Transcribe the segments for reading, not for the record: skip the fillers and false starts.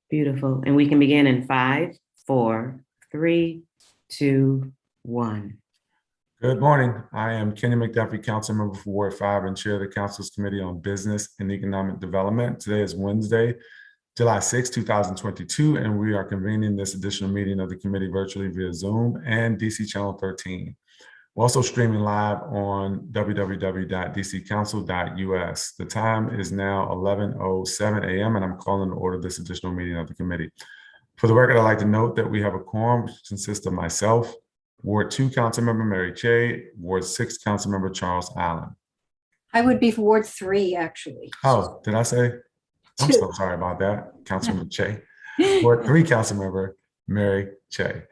Beautiful. And we can begin in 5, 4, 3, 2, 1. Good morning. I am Kenny McDuffie, Council Member for Ward 5 and Chair of the Council's Committee on Business and Economic Development. Today is Wednesday, July 6, 2022, and we are convening this additional meeting of the committee virtually via Zoom and DC Channel 13. We're also streaming live on www.dccouncil.us. The time is now 11:07 a.m. and I'm calling to order this additional meeting of the committee. For the record, I'd like to note that we have a quorum which consists of myself, Ward 2 Councilmember Mary Chey, Ward 6 Councilmember Charles Allen. I would be for Ward 3, actually. Oh, did I say? I'm so sorry about that, Councilmember Chey. Ward 3 Councilmember Mary Chey.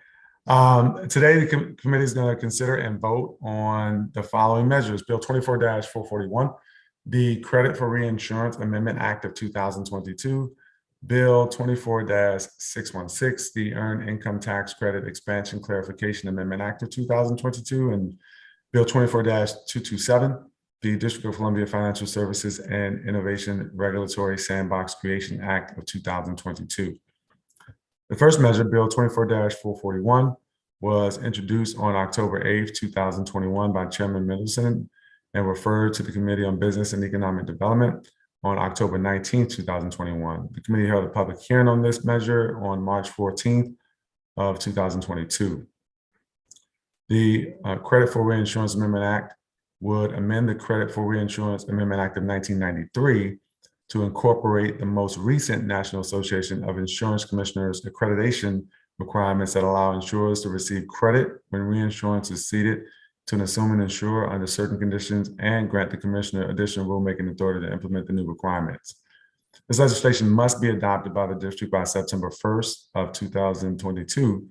Today, the committee is going to consider and vote on the following measures. Bill 24-441, the Credit for Reinsurance Amendment Act of 2022. Bill 24-616, the Earned Income Tax Credit Expansion Clarification Amendment Act of 2022. And Bill 24-227, the District of Columbia Financial Services and Innovation Regulatory Sandbox Creation Act of 2022. The first measure, Bill 24-441, was introduced on October 8th, 2021 by Chairman Middleton and referred to the Committee on Business and Economic Development on October 19th, 2021. The committee held a public hearing on this measure on March 14th of 2022. The Credit for Reinsurance Amendment Act would amend the Credit for Reinsurance Amendment Act of 1993 to incorporate the most recent National Association of Insurance Commissioners accreditation requirements that allow insurers to receive credit when reinsurance is ceded to an assuming insurer under certain conditions and grant the commissioner additional rulemaking authority to implement the new requirements. This legislation must be adopted by the district by September 1st of 2022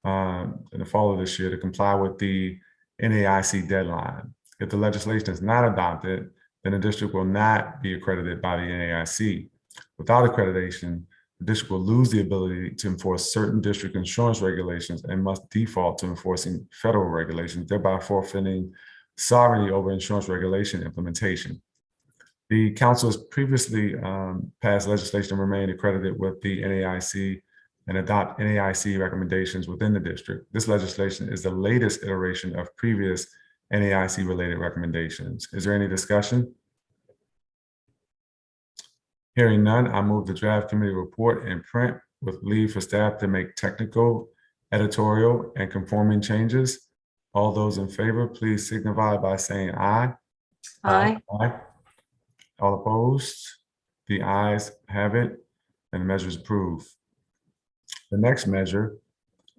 in the fall of this year to comply with the NAIC deadline. If the legislation is not adopted, then the district will not be accredited by the NAIC. Without accreditation, the district will lose the ability to enforce certain district insurance regulations and must default to enforcing federal regulations, thereby forfeiting sovereignty over insurance regulation implementation. The council has previously passed legislation to remain accredited with the NAIC and adopt NAIC recommendations within the district. This legislation is the latest iteration of previous NAIC-related recommendations. Is there any discussion? Hearing none, I move the draft committee report in print with leave for staff to make technical, editorial, and conforming changes. All those in favor, please signify by saying aye. Aye. Aye. All opposed? The ayes have it, and the measure is approved. The next measure,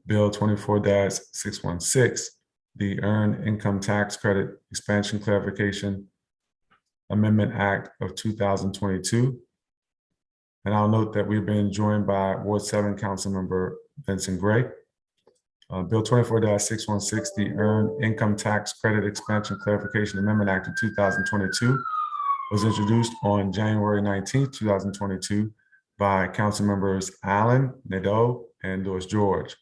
Bill 24-616, the Earned Income Tax Credit Expansion Clarification Amendment Act of 2022. And I'll note that we've been joined by Ward 7 Councilmember Vincent Gray. Bill 24-616, the Earned Income Tax Credit Expansion Clarification Amendment Act of 2022 was introduced on January 19th, 2022 by Council Members Allen, Nadeau, and Louis George.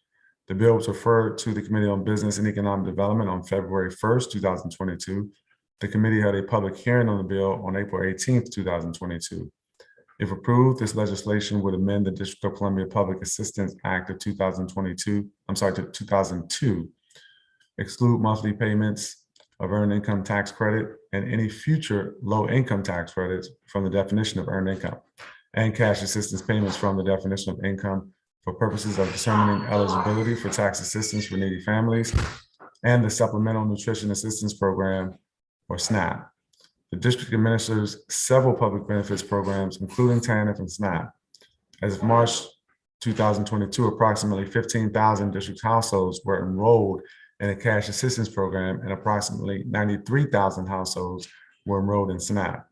The bill was referred to the Committee on Business and Economic Development on February 1st, 2022. The committee held a public hearing on the bill on April 18th, 2022. If approved, this legislation would amend the District of Columbia Public Assistance Act of 2002, exclude monthly payments of earned income tax credit and any future low income tax credits from the definition of earned income, and cash assistance payments from the definition of income for purposes of determining eligibility for tax assistance for needy families and the Supplemental Nutrition Assistance Program, or SNAP. The district administers several public benefits programs, including TANF and SNAP. As of March 2022, approximately 15,000 district households were enrolled in a cash assistance program, and approximately 93,000 households were enrolled in SNAP.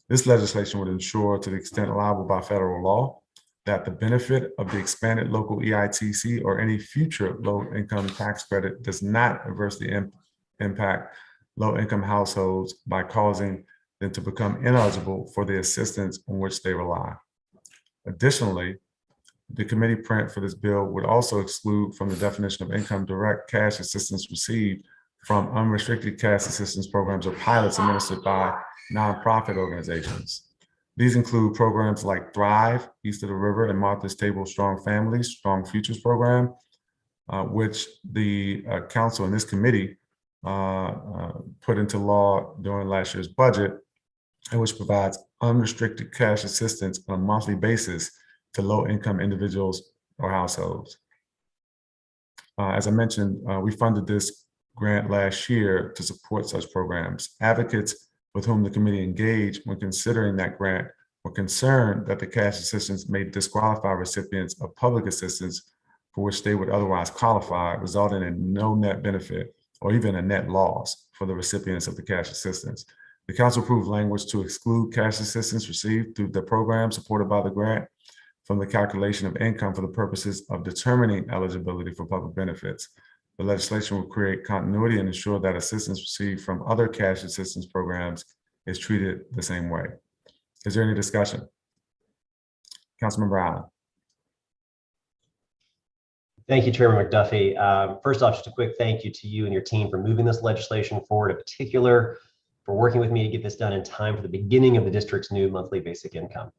This legislation would ensure, to the extent allowable by federal law, that the benefit of the expanded local EITC or any future low-income tax credit does not adversely impact low-income households by causing them to become ineligible for the assistance on which they rely. Additionally, the committee print for this bill would also exclude from the definition of income direct cash assistance received from unrestricted cash assistance programs or pilots administered by nonprofit organizations. These include programs like Thrive, East of the River, and Martha's Table Strong Families, Strong Futures Program, which the council and this committee put into law during last year's budget, and which provides unrestricted cash assistance on a monthly basis to low-income individuals or households. As I mentioned, we funded this grant last year to support such programs. Advocates with whom the committee engaged when considering that grant were concerned that the cash assistance may disqualify recipients of public assistance for which they would otherwise qualify, resulting in no net benefit or even a net loss for the recipients of the cash assistance. The council approved language to exclude cash assistance received through the program supported by the grant from the calculation of income for the purposes of determining eligibility for public benefits. The legislation will create continuity and ensure that assistance received from other cash assistance programs is treated the same way. Is there any discussion? Councilmember Allen. Thank you, Chairman McDuffie. First off, just a quick thank you to you and your team for moving this legislation forward, in particular for working with me to get this done in time for the beginning of the district's new monthly basic income.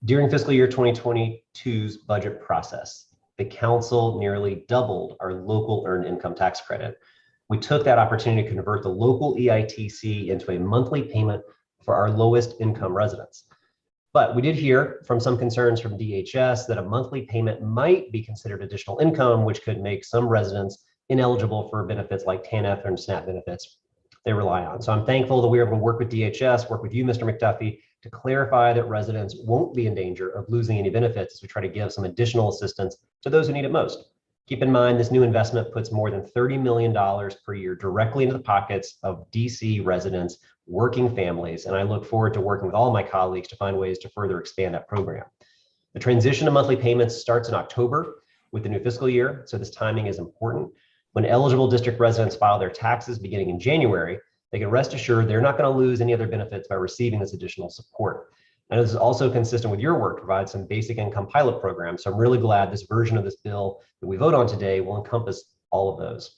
During fiscal year 2022's budget process, the council nearly doubled our local earned income tax credit. We took that opportunity to convert the local EITC into a monthly payment for our lowest income residents. But we did hear from some concerns from DHS that a monthly payment might be considered additional income, which could make some residents ineligible for benefits like TANF and SNAP benefits they rely on. So I'm thankful that we were able to work with DHS, work with you, Mr. McDuffie, to clarify that residents won't be in danger of losing any benefits as we try to give some additional assistance to those who need it most. Keep in mind, this new investment puts more than $30 million per year directly into the pockets of DC residents, working families, and I look forward to working with all of my colleagues to find ways to further expand that program. The transition to monthly payments starts in October with the new fiscal year, so this timing is important. When eligible district residents file their taxes beginning in January, they can rest assured they're not going to lose any other benefits by receiving this additional support. And this is also consistent with your work to provide some basic income pilot programs. So I'm really glad this version of this bill that we vote on today will encompass all of those.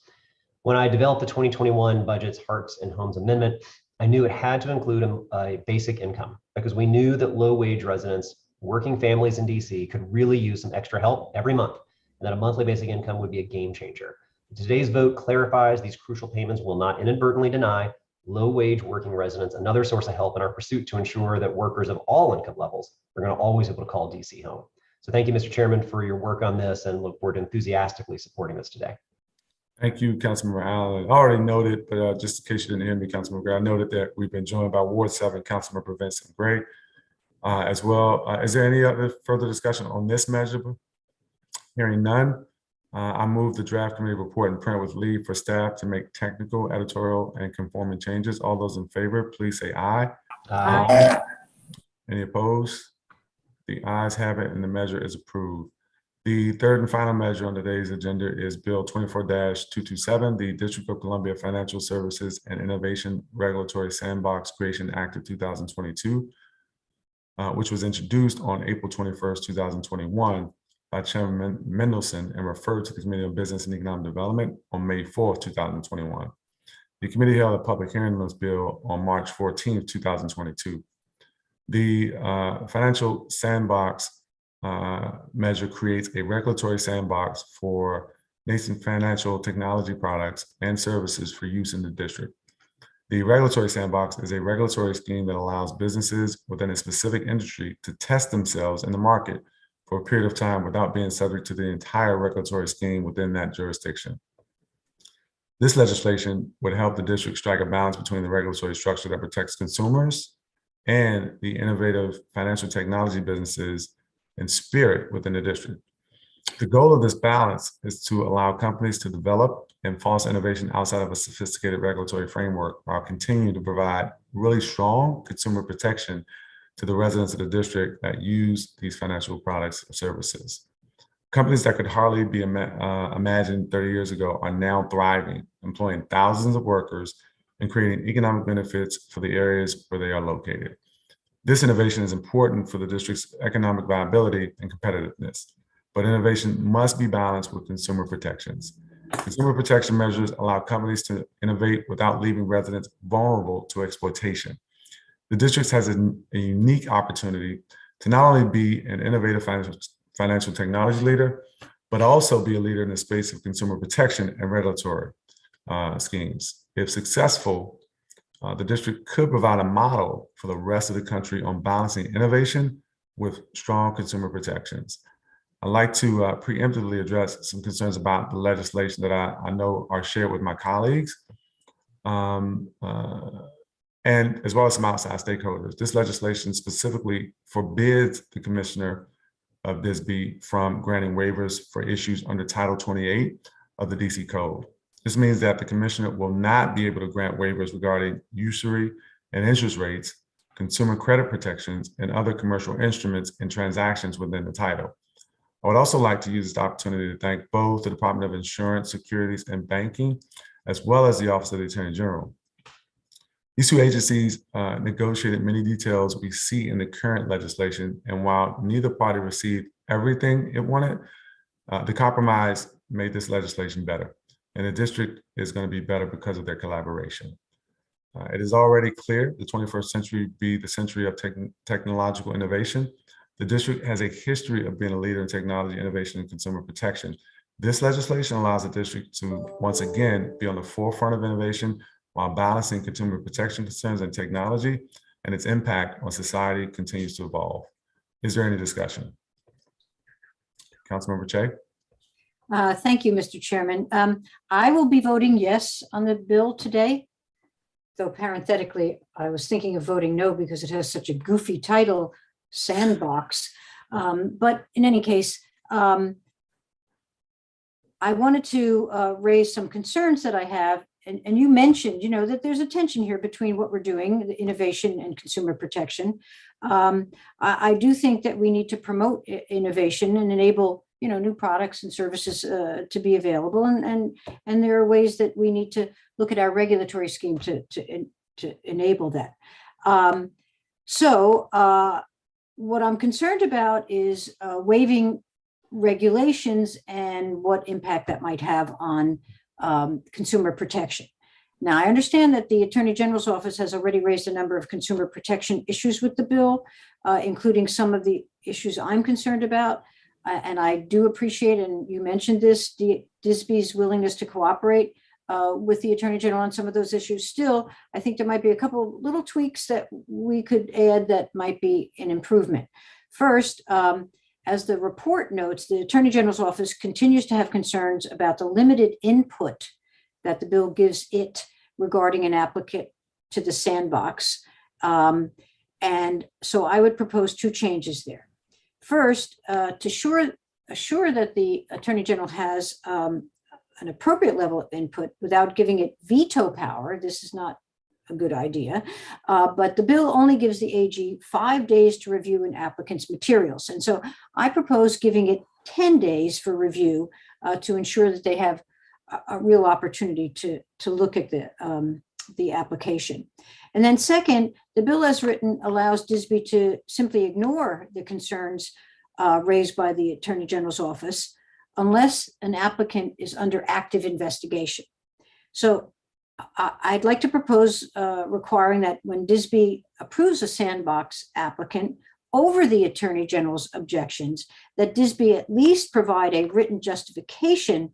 When I developed the 2021 Budget's Hearts and Homes Amendment, I knew it had to include a basic income because we knew that low wage residents, working families in DC could really use some extra help every month, and that a monthly basic income would be a game changer. Today's vote clarifies these crucial payments will not inadvertently deny low-wage working residents another source of help in our pursuit to ensure that workers of all income levels are going to always be able to call DC home. So thank you, Mr. Chairman, for your work on this, and look forward to enthusiastically supporting this today. Thank you, Councilmember Allen. I already noted, but just in case you didn't hear me, Councilmember Gray, I noted that we've been joined by Ward 7, Councilmember Vincent Gray as well. Is there any other further discussion on this measure? Hearing none. I move the draft committee report in print with leave for staff to make technical, editorial, and conforming changes. All those in favor, please say aye. Aye. Any opposed? The ayes have it, and the measure is approved. The third and final measure on today's agenda is Bill 24-227, the District of Columbia Financial Services and Innovation Regulatory Sandbox Creation Act of 2022, which was introduced on April 21st, 2021. By Chairman Mendelson and referred to the Committee on Business and Economic Development on May 4th, 2021. The committee held a public hearing on this bill on March 14th, 2022. The financial sandbox measure creates a regulatory sandbox for nascent financial technology products and services for use in the district. The regulatory sandbox is a regulatory scheme that allows businesses within a specific industry to test themselves in the market for a period of time without being subject to the entire regulatory scheme within that jurisdiction. This legislation would help the district strike a balance between the regulatory structure that protects consumers and the innovative financial technology businesses and spirit within the district. The goal of this balance is to allow companies to develop and foster innovation outside of a sophisticated regulatory framework while continuing to provide really strong consumer protection to the residents of the district that use these financial products or services. Companies that could hardly be imagined 30 years ago are now thriving, employing thousands of workers and creating economic benefits for the areas where they are located. This innovation is important for the district's economic viability and competitiveness, but innovation must be balanced with consumer protections. Consumer protection measures allow companies to innovate without leaving residents vulnerable to exploitation. the district has a unique opportunity to not only be an innovative financial technology leader, but also be a leader in the space of consumer protection and regulatory schemes. If successful, the district could provide a model for the rest of the country on balancing innovation with strong consumer protections. I'd like to preemptively address some concerns about the legislation that I know are shared with my colleagues, and as well as some outside stakeholders. This legislation specifically forbids the commissioner of DSB from granting waivers for issues under Title 28 of the DC Code. This means that the commissioner will not be able to grant waivers regarding usury and interest rates, consumer credit protections, and other commercial instruments and transactions within the title. I would also like to use this opportunity to thank both the Department of Insurance, Securities, and Banking, as well as the Office of the Attorney General. These two agencies negotiated many details we see in the current legislation, and while neither party received everything it wanted, the compromise made this legislation better, and the district is going to be better because of their collaboration. It is already clear the 21st century be the century of technological innovation. The district has a history of being a leader in technology, innovation, and consumer protection. This legislation allows the district to once again be on the forefront of innovation while balancing consumer protection concerns and technology, and its impact on society continues to evolve. Is there any discussion? Councilmember Che? Thank you, Mr. Chairman. I will be voting yes on the bill today, though parenthetically, I was thinking of voting no because it has such a goofy title, Sandbox. But in any case, I wanted to raise some concerns that I have. And you mentioned, that there's a tension here between what we're doing, the innovation and consumer protection. I do think that we need to promote innovation and enable, new products and services to be available. And there are ways that we need to look at our regulatory scheme to enable that. So what I'm concerned about is waiving regulations and what impact that might have on consumer protection. Now, I understand that the Attorney General's office has already raised a number of consumer protection issues with the bill, including some of the issues I'm concerned about. And I do appreciate, and you mentioned this, DSB's willingness to cooperate with the Attorney General on some of those issues. Still, I think there might be a couple little tweaks that we could add that might be an improvement. First, as the report notes, the Attorney General's office continues to have concerns about the limited input that the bill gives it regarding an applicant to the sandbox. And so I would propose two changes there. First, to assure that the Attorney General has an appropriate level of input without giving it veto power. This is not a good idea, but the bill only gives the AG 5 days to review an applicant's materials. And so I propose giving it 10 days for review to ensure that they have a real opportunity to look at the application. And then second, the bill as written allows DSB to simply ignore the concerns raised by the Attorney General's office unless an applicant is under active investigation. So I'd like to propose requiring that when DSB approves a sandbox applicant over the Attorney General's objections, that DSB at least provide a written justification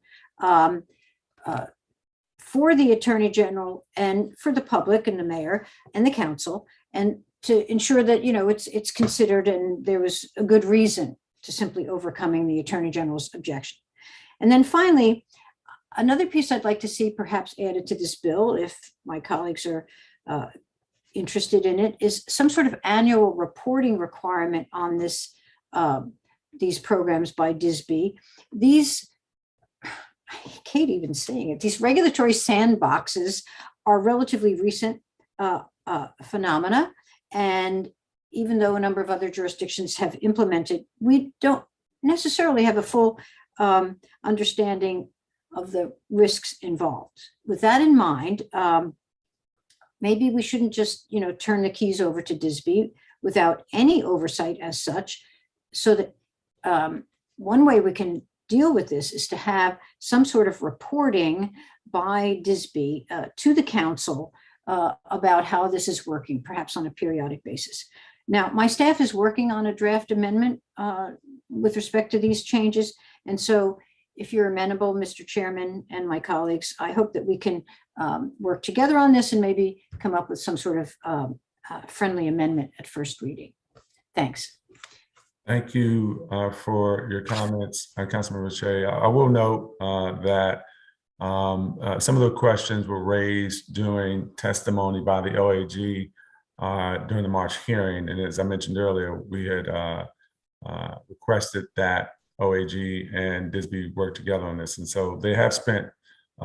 for the Attorney General and for the public and the mayor and the council, and to ensure that it's considered and there was a good reason to simply overcoming the Attorney General's objection. And then finally, another piece I'd like to see perhaps added to this bill, if my colleagues are interested in it, is some sort of annual reporting requirement on these programs by DSB. These, I hate even saying it, these regulatory sandboxes are relatively recent phenomena. And even though a number of other jurisdictions have implemented, we don't necessarily have a full understanding of the risks involved. With that in mind, maybe we shouldn't just, turn the keys over to DSB without any oversight as such, so that one way we can deal with this is to have some sort of reporting by DSB to the council about how this is working, perhaps on a periodic basis. Now, my staff is working on a draft amendment with respect to these changes. And so if you're amenable, Mr. Chairman and my colleagues, I hope that we can work together on this and maybe come up with some sort of friendly amendment at first reading. Thanks. Thank you for your comments, Councilmember Shea. I will note that some of the questions were raised during testimony by the OAG during the March hearing. And as I mentioned earlier, we had requested that OAG and DSB work together on this. And so they have spent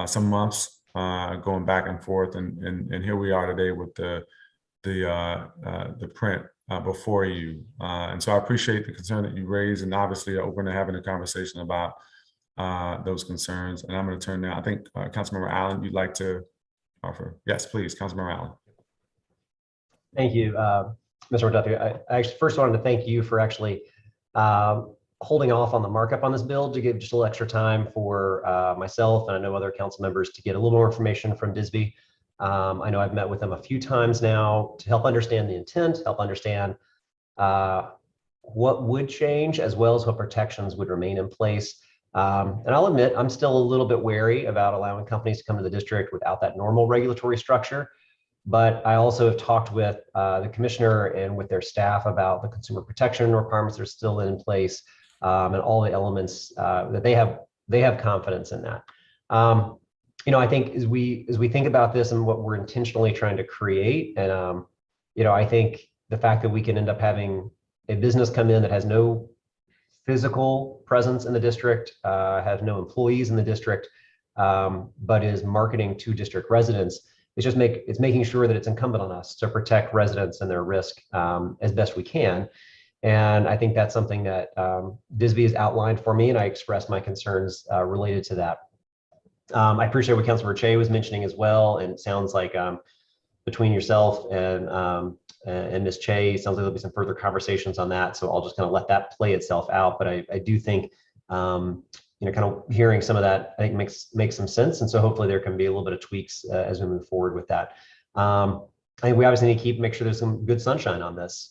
some months going back and forth. And here we are today with the print before you. And so I appreciate the concern that you raised, and obviously open to having a conversation about those concerns. And I'm going to turn now. I think Councilmember Allen, you'd like to offer. Yes, please, Councilmember Allen. Thank you, Mr. Duffy. I actually first wanted to thank you for actually holding off on the markup on this bill to give just a little extra time for myself, and I know other council members, to get a little more information from DSB. I know I've met with them a few times now to help understand the intent, help understand what would change, as well as what protections would remain in place. And I'll admit, I'm still a little bit wary about allowing companies to come to the district without that normal regulatory structure. But I also have talked with the commissioner and with their staff about the consumer protection requirements that are still in place, and all the elements that they have confidence in that. I think as we think about this and what we're intentionally trying to create, and I think the fact that we can end up having a business come in that has no physical presence in the district, has no employees in the district, but is marketing to district residents, it's making sure that it's incumbent on us to protect residents and their risk as best we can. And I think that's something that DSB has outlined for me, and I expressed my concerns related to that. I appreciate what Councilmember Che was mentioning as well, and it sounds like between yourself and Ms. Che, sounds like there'll be some further conversations on that. So I'll just kind of let that play itself out. But I do think kind of hearing some of that, I think makes some sense. And so hopefully there can be a little bit of tweaks as we move forward with that. I think we obviously need to make sure there's some good sunshine on this,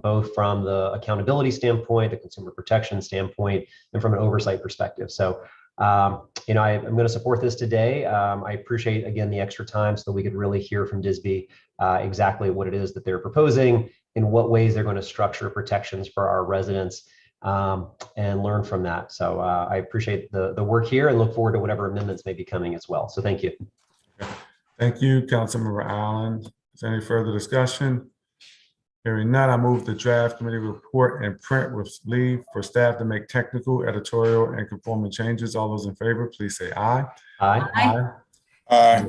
both from the accountability standpoint, the consumer protection standpoint, and from an oversight perspective. So, I'm going to support this today. I appreciate, again, the extra time so that we could really hear from DSB exactly what it is that they're proposing, in what ways they're going to structure protections for our residents, and learn from that. So I appreciate the work here and look forward to whatever amendments may be coming as well. So thank you. Thank you, Councilmember Allen. Is there any further discussion? Hearing none, I move the draft committee report and print with leave for staff to make technical, editorial, and conforming changes. All those in favor, please say aye. Aye. Aye. Aye.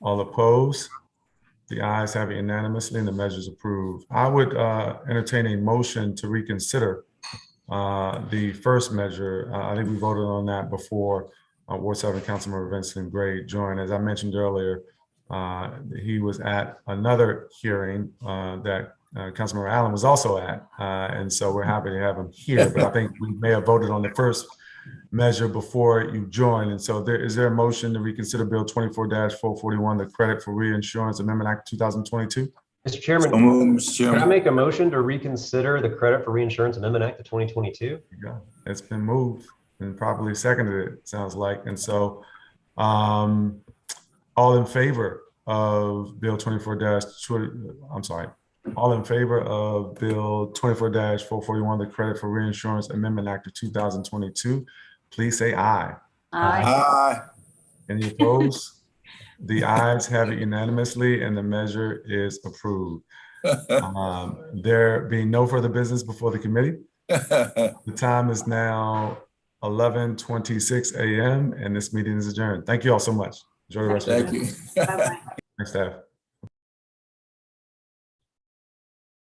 All opposed? The ayes have it unanimously, and the measure is approved. I would entertain a motion to reconsider the first measure. I think we voted on that before Ward 7 Councilmember Vincent Gray joined. As I mentioned earlier, he was at another hearing that Councilmember Allen was also at, and so we're happy to have him here. But I think we may have voted on the first measure before you joined, and so is there a motion to reconsider Bill 24-441, the Credit for Reinsurance Amendment Act 2022? Mr. Chairman, So moved, Mr. can I Chairman. make a motion to reconsider the Credit for Reinsurance Amendment Act of 2022? Yeah, it's been moved and properly seconded, it sounds like. And so all in favor of Bill 24-, all in favor of Bill 24-441, the Credit for Reinsurance Amendment Act of 2022, please say aye. Aye. Aye. Any opposed? The ayes have it unanimously, and the measure is approved. There being no further business before the committee, the time is now 11:26 a.m. and this meeting is adjourned. Thank you all so much. Enjoy the rest of the day. Thank you. Bye-bye. Thanks, staff.